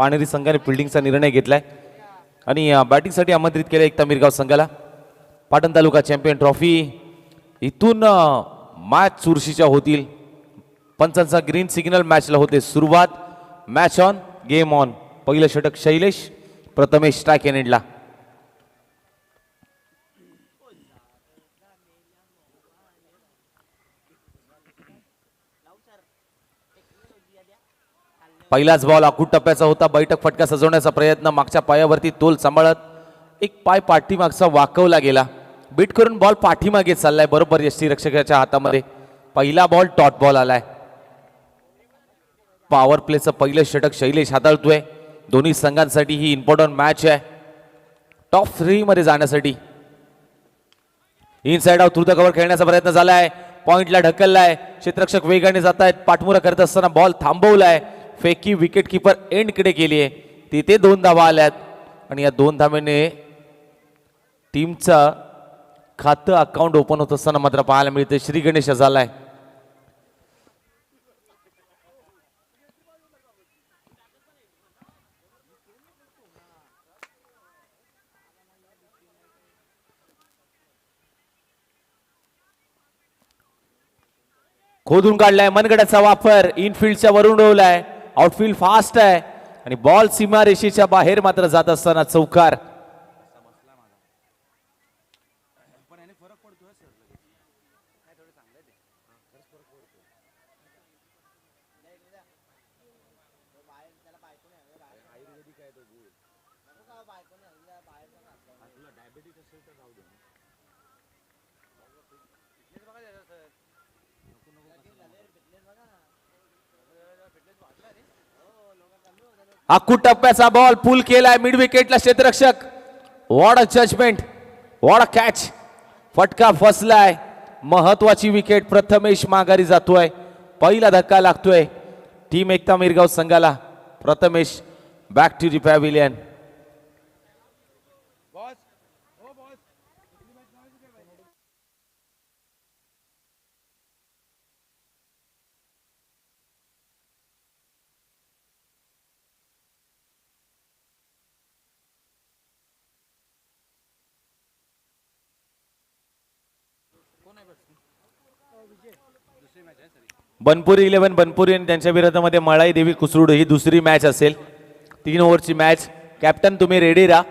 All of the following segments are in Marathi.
पाणेरी संघाने फिल्डिंगचा निर्णय घेतलाय आणि बॅटिंगसाठी आमंत्रित केले एकता मिरगाव संघाला. पाटण तालुका चॅम्पियन ट्रॉफी इथून मॅच चुरशीच्या होतील. पंचांचा ग्रीन सिग्नल मॅचला होते सुरुवात. Match on game on. पहिलं षटक शैलेश, प्रथमेश स्ट्राइक इन एंडला. पहिलाच बॉल आखूड टप्प्याचा होता. बैठक फटका सजवण्याचा प्रयत्न. मागच्या पायावरती तोल सांभाळत एक पाय पाठीमागचा वाकवला गेला. बीट करून बॉल पाठीमागे चाललाय बरोबर यष्टीरक्षकाच्या हातामध्ये. पहिला बॉल डॉट बॉल आलाय. पॉवर प्लेचं पहिलं षटक शैलेश हाताळतोय. दोन्ही संघांसाठी ही इम्पॉर्टंट मॅच आहे टॉप 3 मध्ये जाण्यासाठी. Inside out through the cover खेळण्याचा प्रयत्न झालाय. पॉइंटला ढकललाय. क्षेत्ररक्षक वेगाने जात आहेत. पाठमुरा करत असताना बॉल थांबवलाय. फेकी विकेट किपर एंडकडे केली आहे. तिथे 2 धावा आल्यात आणि या 2 धावेने टीमचा खातं अकाउंट ओपन होत असताना मात्र पाहायला मिळते. श्री गणेश झालाय. खोदून काढलाय. मनगडाचा वापर. इनफिल्डच्या वरून उडवलाय. आउटफील्ड फास्ट आहे आणि बॉल सीमारेषेच्या बाहेर मात्र जात असताना चौकार. आखूड टप्प्याचा बॉल पुल केलाय मिड विकेटला. क्षेत्ररक्षक what a judgement, what a catch. फटका फसलाय. महत्वाची विकेट. प्रथमेश माघारी जातोय. पहिला धक्का लागतोय टीम एकता मिरगाव संघाला. Prathamesh back to the pavilion. Banpuri 11 Banpuri आणि त्यांच्या विरोधामध्ये मळाई देवी कुसरूड ही दुसरी मॅच असेल. 3 ओव्हरची मॅच. कॅप्टन तुम्ही रेडी राहा.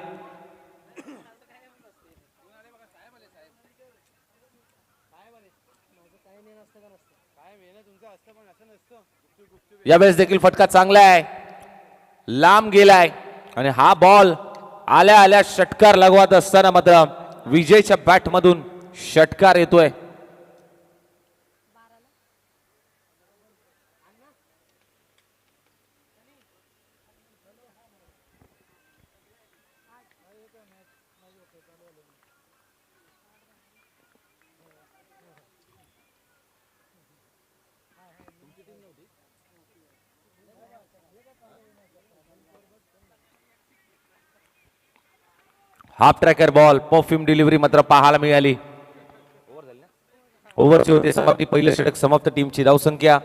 यावेळेस देखील फटका चांगला आहे. लांब गेलाय आणि हा बॉल आल्या आल्या षटकार लगवत असताना मात्र विजयच्या बॅट मधून षटकार येतोय. Half tracker ball. Perfume delivery मात्र पाहायला मिळाली. ओव्हरची होते समाप्ती. पहिलं षटक समाप्त. टीमची धावसंख्या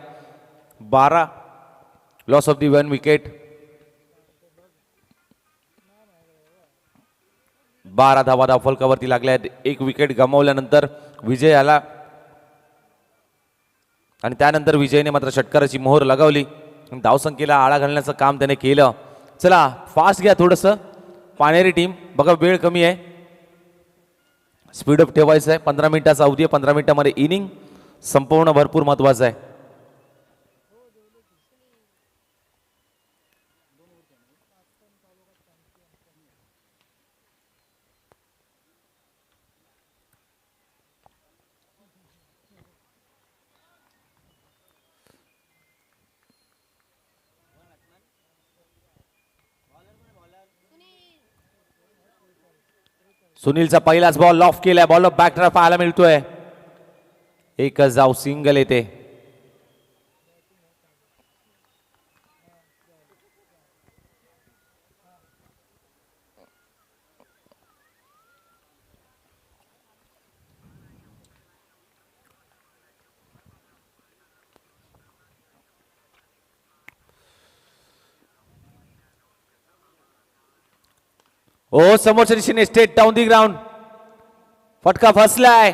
12. Loss of the 1 wicket. 12 धावा धावफलकावरती लागल्या आहेत. 1 विकेट गमावल्यानंतर विजय आला आणि त्यानंतर विजयने मात्र षटकाराची मोहर लगावली. धावसंख्येला आळा घालण्याचं काम त्याने केलं. चला फास्ट घ्या थोडस. पाणेरी टीम बघा वेळ कमी आहे. स्पीडअप ठेवायचं आहे. 15 मिनिटाचा अवधी आहे. 15 मिनिटांमध्ये इनिंग संपवणं भरपूर महत्वाचं आहे. सुनीलचा पहिलाच बॉल ऑफ केलाय. बॉल बॅक ड्राइव्ह पाहायला मिळतोय. एकच धाव सिंगल येते. ओ समोरच्या दिशेने स्ट्रेट डाऊन दी ग्राउंड. फटका फसलाय.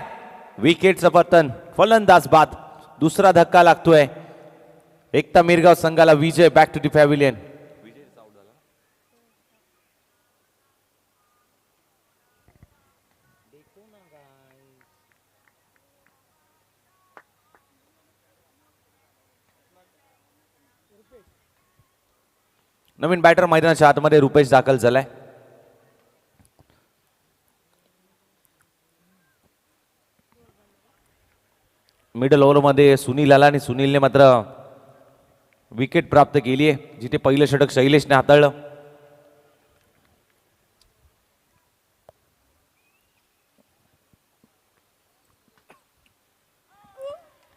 विकेटचं पतन. फलंदाज बाद. दुसरा धक्का लागतोय. एकता मिरगाव संघाला विजय. Back to the pavilion. नवीन बॅटर मैदानाच्या आतमध्ये रुपेश दाखल झालाय. मिडल ओव्हरमध्ये सुनील आला आणि सुनीलने मात्र विकेट प्राप्त केली आहे. जिथे पहिलं षटक शैलेशने हाताळलं.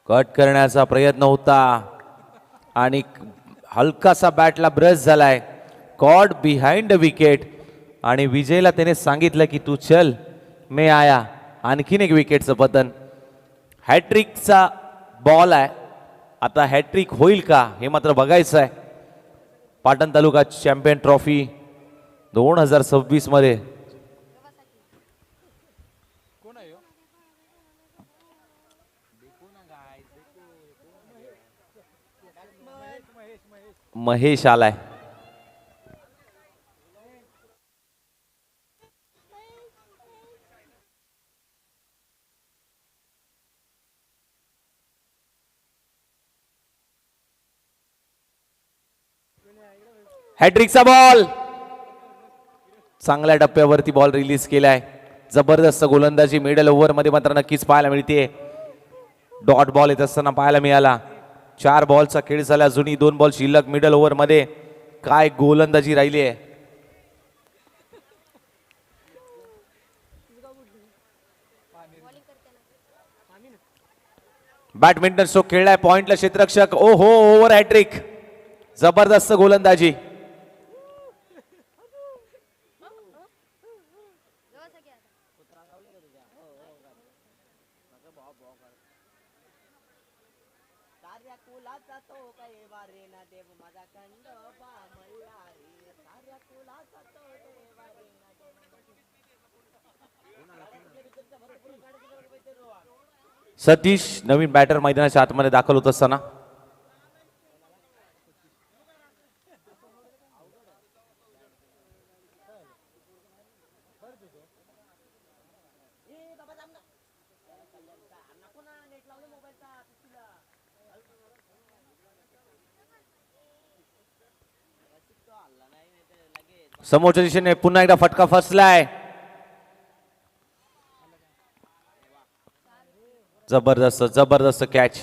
कट करण्याचा प्रयत्न होता आणि हलकासा बॅटला ब्रश झालाय. कॉड बिहाइंड द विकेट आणि विजयला त्याने सांगितलं की तू चल मे आया. आणखीन एक विकेटचं पतन. हॅट्रिकचा बॉल आहे. आता हॅट्रिक होईल का हे मात्र बघायचं आहे. पाटण तालुका चॅम्पियन ट्रॉफी 2026 मध्ये महेश आलाय. हॅट्रिकचा बॉल. चांगल्या टप्प्यावरती बॉल रिलीज केलाय. जबरदस्त गोलंदाजी मिडल ओव्हर मध्ये मात्र नक्कीच पाहायला मिळते. डॉट बॉल येत असताना पाहायला मिळाला. 4 बॉलचा खेळ झाला. अजूनही 2 बॉल शिल्लक. मिडल ओव्हर मध्ये काय गोलंदाजी राहिली आहे. बॅडमिंटन स्ट्रोक खेळलाय. पॉइंटला क्षेत्ररक्षक. ओहो ओव्हर हॅट्रिक. जबरदस्त गोलंदाजी. सतीश नवीन बॅटर मैदानाच्या आतमध्ये दाखल होत असताना समोरच्या दिशेने पुन्हा एकदा फटका फसलाय. जबरदस्त जबरदस्त कॅच.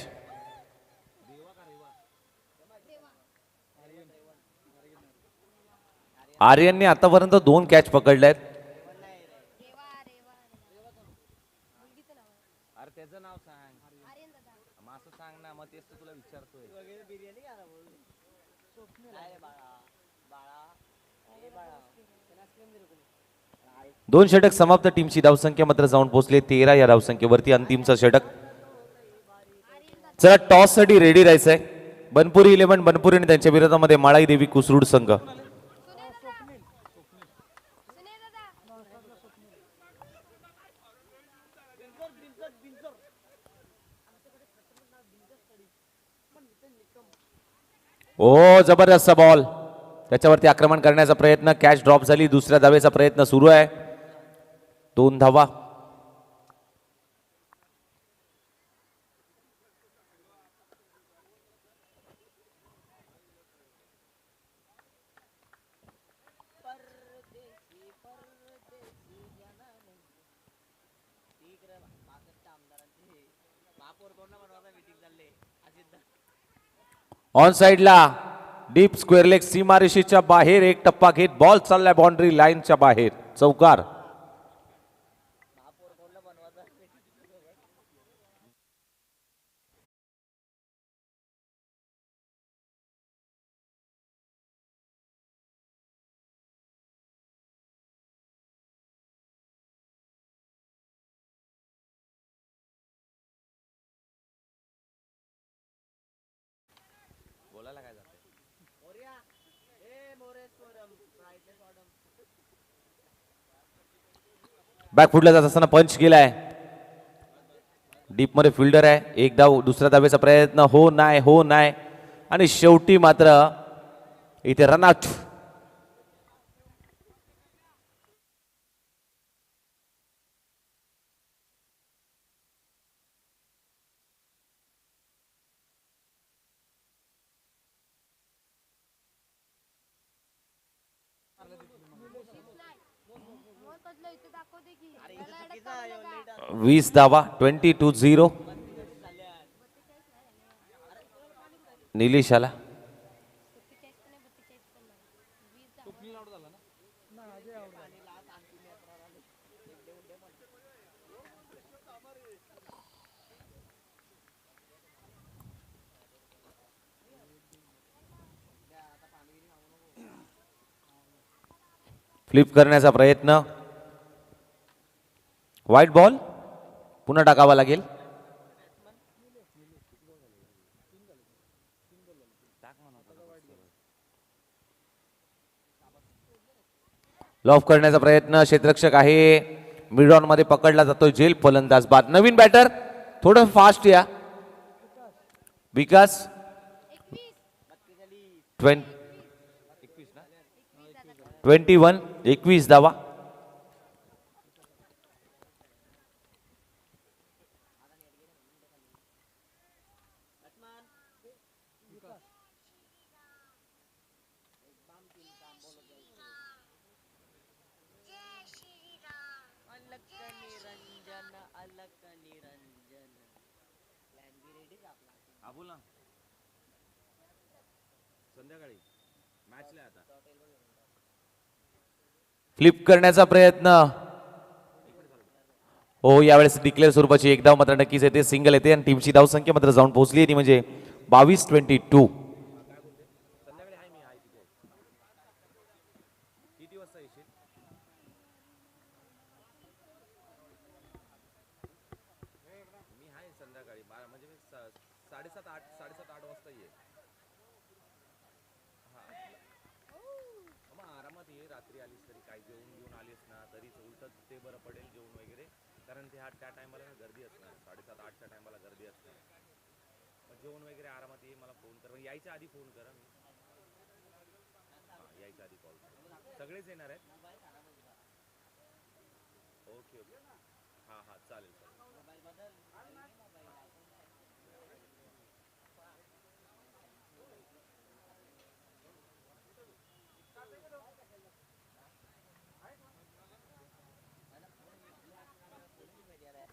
आर्यनने आतापर्यंत 2 कॅच पकडल्यात. त्याचं नाव सांग. माझं सांग ना. मग तेच तुला विचारतोय. 2 षटक समाप्त. टीमची धावसंख्या मात्र जाऊन पोहोचले 13 या धावसंख्येवरती. अंतिमचा षटक. चला टॉस साठी रेडी राहायचंय. बनपुरी 11 बनपुरी आणि त्यांच्या विरोधामध्ये माळाई देवी कुसरूड संघ. ओ जबरदस्त बॉल. त्याच्यावरती आक्रमण करण्याचा प्रयत्न. कॅच ड्रॉप झाली. दुसऱ्या धावेचा प्रयत्न सुरू आहे. 2 धावा. ऑन साइडला डीप स्क्वेअर लेग सीमारेषेच्या बाहेर एक टप्पा घेत बॉल चाललाय बाउंड्री लाईनच्या बाहेर. चौकार. बॅकफुटला जात असताना पंच गेलाय. डीप मध्ये फिल्डर आहे. एक धाव, दुसऱ्या धावेचा प्रयत्न हो नाही आणि शेवटी मात्र इथे रनआउट. वीस धावा 22-0. निलेश आला. फ्लिप करण्याचा प्रयत्न. व्हाईट बॉल पुन्हा टाकावा लागेल. लॉफ करण्याचा प्रयत्न. क्षेत्ररक्षक आहे. मिडऑन मध्ये पकडला जातोय झेल फलंदाज बाद. नवीन बॅटर थोडं फास्ट या. विकास 21 धावा. फ्लिप करण्याचा प्रयत्न. हो, यावेळेस डिक्लेअर स्वरूपाची एक धाव मात्र नक्कीच येते. सिंगल येते आणि टीमची धाव संख्या मात्र जाऊन पोहोचली ती म्हणजे 22-22.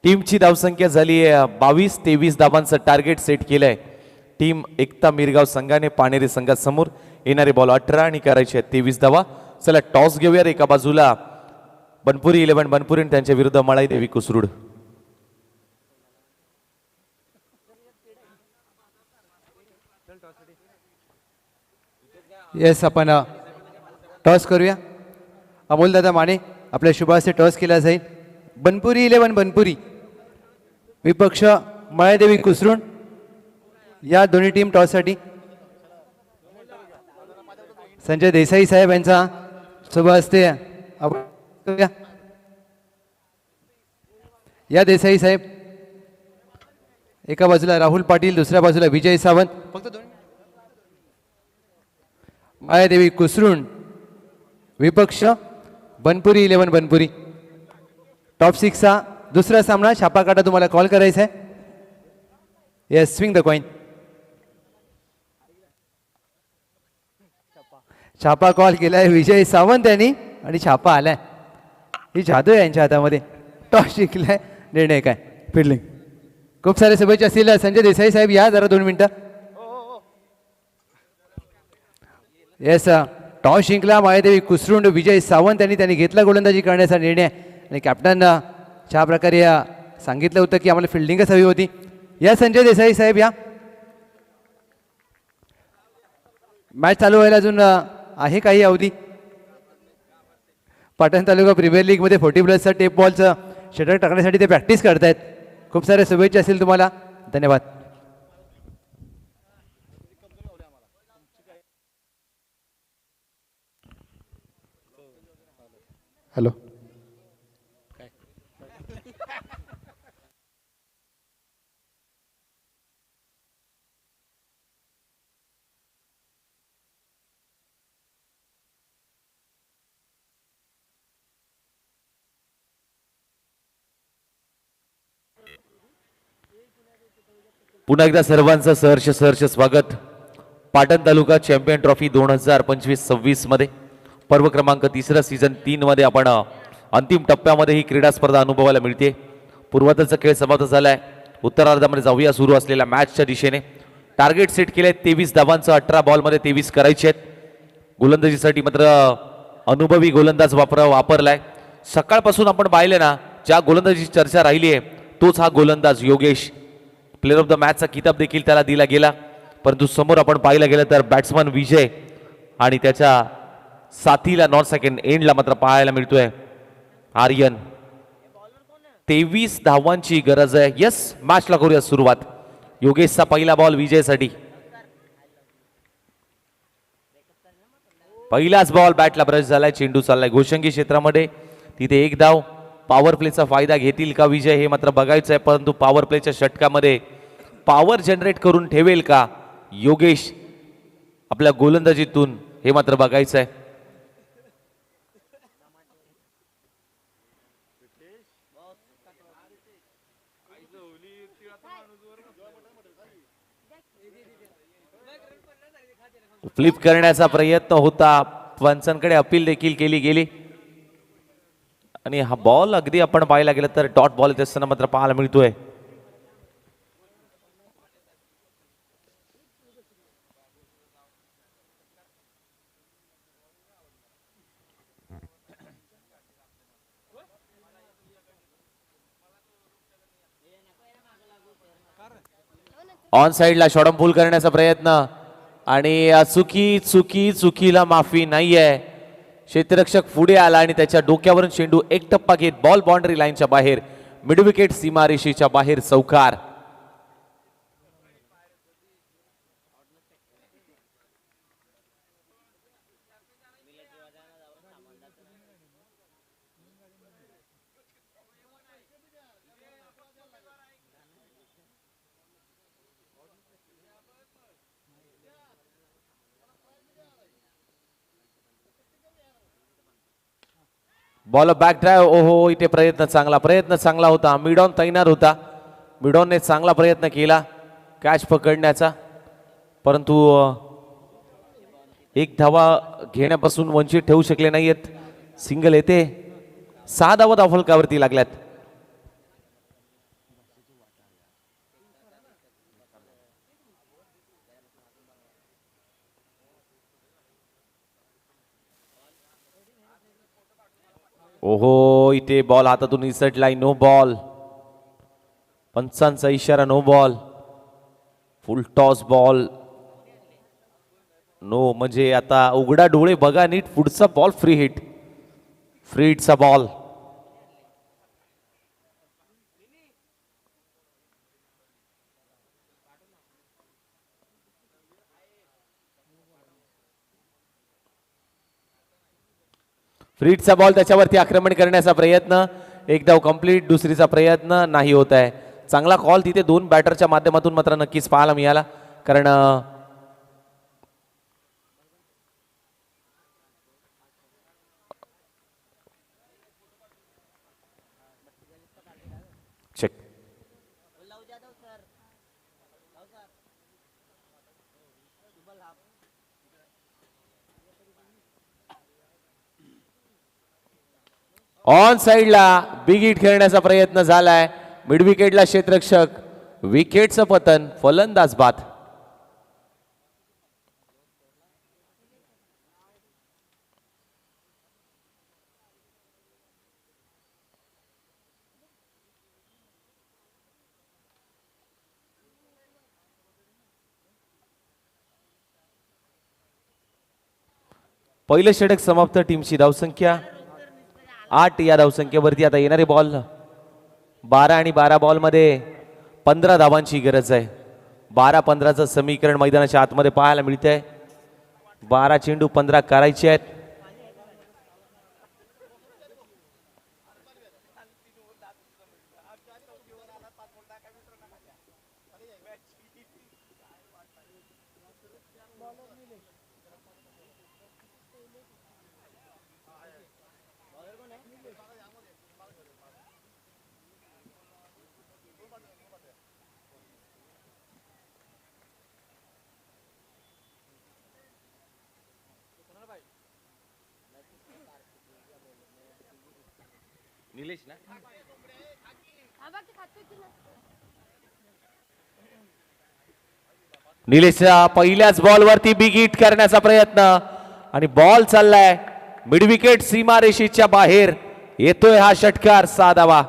टीमची धावसंख्या झाली आहे 22-23 धावांचं टार्गेट सेट केलंय. टीम एकता मिरगाव संघाने पाणेरी संघासमोर. येणारे बॉल 18 आणि करायचे 23 धावा. चला टॉस घेऊया. एका बाजूला बनपुरी 11 बनपुरी आणि त्यांच्या विरुद्ध मळाई देवी कुसरूड. येस, आपण टॉस करूया. अमोल दादा माने आपल्या शुभाचे टॉस केला जाईल. बनपुरी 11 बनपुरी विपक्ष मळादेवी कुसरून. या दोन्ही टीम टॉससाठी. संजय देसाई साहेब यांचा शुभ असते. या देसाई साहेब. एका बाजूला राहुल पाटील, दुसऱ्या बाजूला विजय सावंत. फक्त दोन. मायादेवी कुसरून विपक्ष बनपुरी 11 बनपुरी. टॉप 6चा दुसरा सामना. छापा काटा तुम्हाला कॉल करायचा आहे. Yes, swing the coin. छापा कॉल केलाय विजय सावंत यांनी आणि छापा आलाय. ही जादू आहे यांच्या हातामध्ये. टॉस जिंकलाय. निर्णय काय? फिल्डिंग. खूप सारे शुभेच्छा असतील. संजय देसाई साहेब या जरा 2 मिनिटं. येस, टॉस जिंकला मायादेवी कुसरुंड. विजय सावंत यांनी त्यांनी घेतला गोलंदाजी करण्याचा निर्णय आणि कॅप्टन ज्या प्रकारे सांगितलं होतं की आम्हाला फिल्डिंगच हवी होती. या संजय देसाई साहेब या. मॅच चालू व्हायला अजून आहे काही अवधी. पाटण तालुका प्रीमियर लीगमध्ये 40+ टेप बॉलचं षटक टाकण्यासाठी ते प्रॅक्टिस करतायत. खूप साऱ्या शुभेच्छा असतील तुम्हाला. धन्यवाद. हॅलो. पुन्हा एकदा सर्वांचं सहर्ष स्वागत पाटण तालुका चॅम्पियन ट्रॉफी 2025-26 मध्ये पर्व क्रमांक 3 सीझन 3 मध्ये आपण अंतिम टप्प्यामध्ये ही क्रीडा स्पर्धा अनुभवायला मिळते. पूर्वार्धाचा खेळ समाप्त झालाय. उत्तरार्धामध्ये जाऊया सुरू असलेल्या मॅचच्या दिशेने. टार्गेट सेट केले 23 धावांचं, 18 बॉलमध्ये 23 करायचे आहेत. गोलंदाजीसाठी मात्र अनुभवी गोलंदाज वापरलाय. सकाळपासून आपण पाहिले ना, ज्या गोलंदाजीची चर्चा राहिली आहे तोच हा गोलंदाज योगेश. प्लेअर ऑफ द मॅचचा किताब देखील त्याला दिला गेला. परंतु समोर आपण पाहिलं गेलं तर बॅट्समन विजय आणि त्याच्या साथीला नॉर्थ सेकंड एंडला मात्र पाहायला मिळतोय आर्यन. 23 धावांची गरज आहे. यस, मॅचला करूया सुरुवात. योगेशचा पहिला बॉल विजयसाठी. पहिलाच बॉल बॅटला ब्रश झालाय. चेंडू चाललाय घोषंगी क्षेत्रामध्ये. तिथे एक धाव. पॉवर प्लेचा फायदा घेतील का विजय हे मात्र बघायचं आहे. परंतु पॉवर प्लेच्या षटकामध्ये पॉवर जनरेट करून ठेवेल का योगेश आपल्या गोलंदाजीतून हे मात्र बघायचं आहे. फ्लिप करण्याचा प्रयत्न होता. पंचांकडे अपील देखील केली गेली आणि हा बॉल अगदी आपण पाहायला गेलं तर डॉट बॉल येत असताना मात्र पाहायला मिळतोय. ऑन साइडला शॉर्ट पूल करण्याचा प्रयत्न आणि चुकीला माफी नाहीये. क्षेत्ररक्षक पुढे आला आणि त्याच्या डोक्यावरून चेंडू एक टप्पा घेत बॉल बाउंड्री लाईनच्या बाहेर, मिड विकेट सीमारेषेच्या बाहेर चौकार. Ball back drive. ओहो, इथे प्रयत्न चांगला होता. मिडॉन तैनात होता. मिडॉनने चांगला प्रयत्न केला कॅच पकडण्याचा, परंतु एक धावा घेण्यापासून वंचित ठेवू शकले नाहीयेत. सिंगल येते. 6 धावा धावफलकावरती लागल्यात. ओहो, इथे बॉल हातातून निसटलाय. No ball. पंचांचा इशारा no ball. Full toss ball. No म्हणजे आता उघडा डोळे बघा नीट. पुढचा बॉल फ्री हिट. फ्री हिटचा बॉल. फ्रीटचा बॉल. त्याच्यावरती आक्रमण करण्याचा प्रयत्न. एक धाव कंप्लीट. दुसरीचा प्रयत्न नाही होत आहे. चांगला कॉल तिथे 2 बॅटरच्या माध्यमातून मात्र नक्कीच पाहायला मिळाला. कारण चेक. ऑन साइडला बिग हिट खेळण्याचा प्रयत्न झालाय. मिड विकेटला क्षेत्ररक्षक. विकेटचं पतन. फलंदाज बाद. पहिलं षटक समाप्त. टीमची धावसंख्या 8. या धावसंख्येवरती आता येणारे बॉल 12 आणि 12 बॉलमध्ये 15 धावांची गरज आहे. 12-15चं समीकरण मैदानाच्या आतमध्ये पाहायला मिळतंय. 12 चेंडू 15 करायचे आहेत. निलेशच्या पहिल्याच बॉलवरती बिग हिट करण्याचा प्रयत्न आणि बॉल चाललाय मिड विकेट सीमारेषेच्या बाहेर येतोय हा षटकार 6 धावा.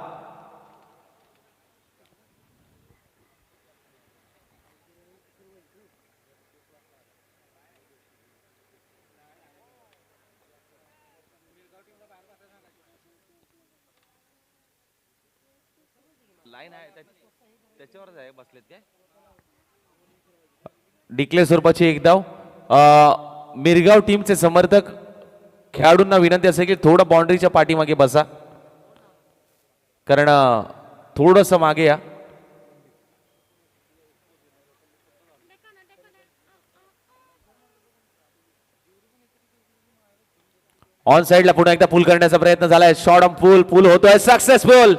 डिक्लेअर स्वरूपाची एक धाव. मिरगाव टीमचे समर्थक खेळाडूंना विनंती असेल की थोडं बाउंड्रीच्या पाठीमागे बसा, कारण थोडस मागे या. ऑन साइडला पुन्हा एकदा पुल करण्याचा प्रयत्न झालाय. शॉर्ट ऑन पुल होतोय सक्सेसफुल.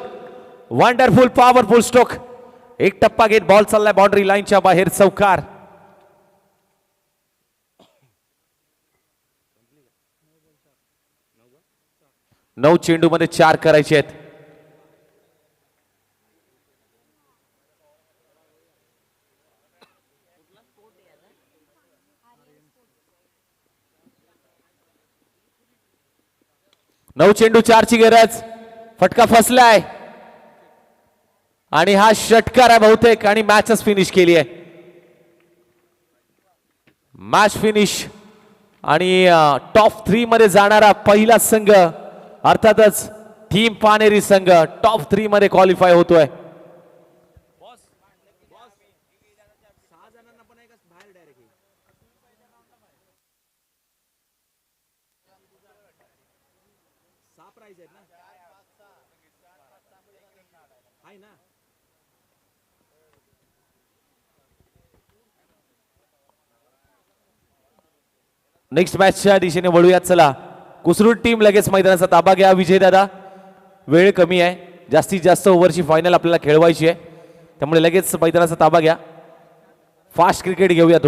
Wonderful powerful stroke. एक टप्पा घेत बॉल चाललाय बाउंड्री लाईनच्या बाहेर. चौकार. 9 चेंडू मध्ये 4 करायचे आहेत. नऊ चेंडू 4 ची गरज. फटका फसलाय आणि हा षटकार आहे बहुतेक आणि मॅचच फिनिश केली आहे. मॅच फिनिश आणि टॉप 3 मध्ये जाणारा पहिला संघ अर्थातच टीम पानेरी संघ टॉप 3 मध्ये क्वालिफाय होतोय. नेक्स्ट मॅचच्या दिशेने वळूयात. चला, कुसरूड टीम लगेच मैदानाचा ताबा घ्या. विजय दादा, वेळ कमी आहे, जास्तीत जास्त ओव्हरची फायनल आपल्याला खेळवायची आहे, त्यामुळे लगेच मैदानाचा ताबा घ्या. फास्ट क्रिकेट घेऊया.